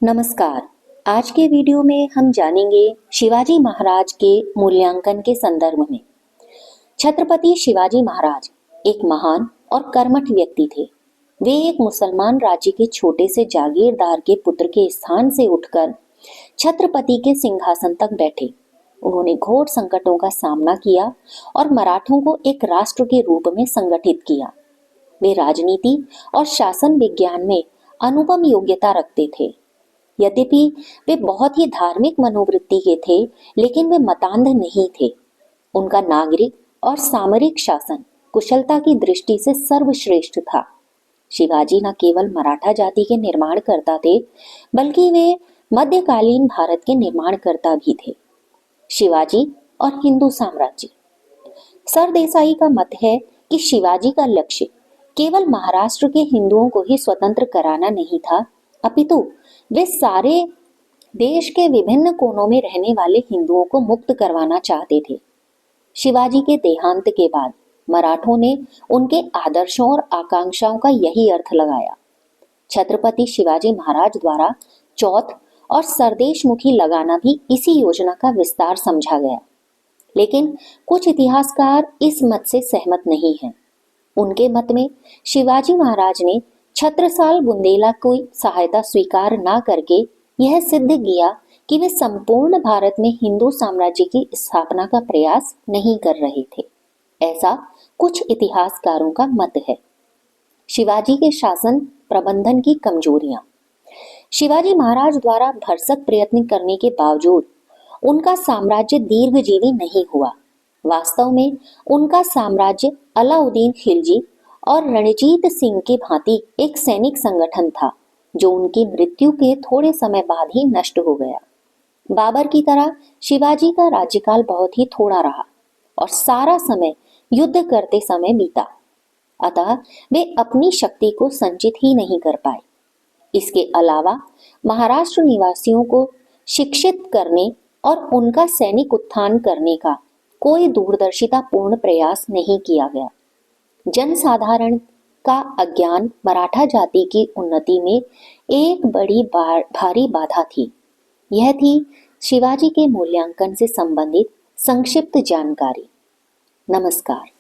नमस्कार। आज के वीडियो में हम जानेंगे शिवाजी महाराज के मूल्यांकन के संदर्भ में। छत्रपति शिवाजी महाराज एक महान और कर्मठ व्यक्ति थे। वे एक मुसलमान राज्य के छोटे से जागीरदार के पुत्र के स्थान से उठकर छत्रपति के सिंहासन तक बैठे। उन्होंने घोर संकटों का सामना किया और मराठों को एक राष्ट्र के रूप में संगठित किया। वे राजनीति और शासन विज्ञान में अनुपम योग्यता रखते थे। यद्यपि वे बहुत ही धार्मिक मनोवृत्ति के थे, लेकिन वे मतांध नहीं थे। उनका नागरिक और सामरिक शासन कुशलता की दृष्टि से सर्वश्रेष्ठ था। शिवाजी न केवल मराठा जाति के निर्माणकर्ता थे, बल्कि वे मध्यकालीन भारत के निर्माणकर्ता भी थे। शिवाजी और हिंदू साम्राज्य। सरदेसाई का मत है कि शिवाजी का लक्ष्य केवल महाराष्ट्र के हिंदुओं को ही स्वतंत्र कराना नहीं था, अपितु वे सारे देश के विभिन्न कोनों में रहने वाले हिंदुओं को मुक्त करवाना चाहते थे। शिवाजी के देहांत के बाद मराठों ने उनके आदर्शों और आकांक्षाओं का यही अर्थ लगाया। छत्रपति शिवाजी महाराज द्वारा चौथ और सरदेशमुखी लगाना भी इसी योजना का विस्तार समझा गया। लेकिन कुछ इतिहासकार इस मत से सहमत नहीं हैं। उनके मत में शिवाजी महाराज ने छत्रसाल बुंदेला की सहायता स्वीकार न करके यह सिद्ध किया कि वे संपूर्ण भारत में हिंदू साम्राज्य की स्थापना का प्रयास नहीं कर रहे थे। ऐसा कुछ इतिहासकारों का मत है। शिवाजी के शासन प्रबंधन की कमजोरियां। शिवाजी महाराज द्वारा भरसक प्रयत्न करने के बावजूद उनका साम्राज्य दीर्घजीवी नहीं हुआ। वास्तव में उनका साम्राज्य अलाउद्दीन खिलजी और रणजीत सिंह की भांति एक सैनिक संगठन था, जो उनकी मृत्यु के थोड़े समय बाद ही नष्ट हो गया। बाबर की तरह शिवाजी का राज्यकाल बहुत ही थोड़ा रहा और सारा समय युद्ध करते समय बीता। अतः वे अपनी शक्ति को संचित ही नहीं कर पाए। इसके अलावा महाराष्ट्र निवासियों को शिक्षित करने और उनका सैनिक उत्थान करने का कोई दूरदर्शितापूर्ण प्रयास नहीं किया गया। जनसाधारण का अज्ञान मराठा जाति की उन्नति में एक बड़ी भारी बाधा थी। यह थी शिवाजी के मूल्यांकन से संबंधित संक्षिप्त जानकारी। नमस्कार।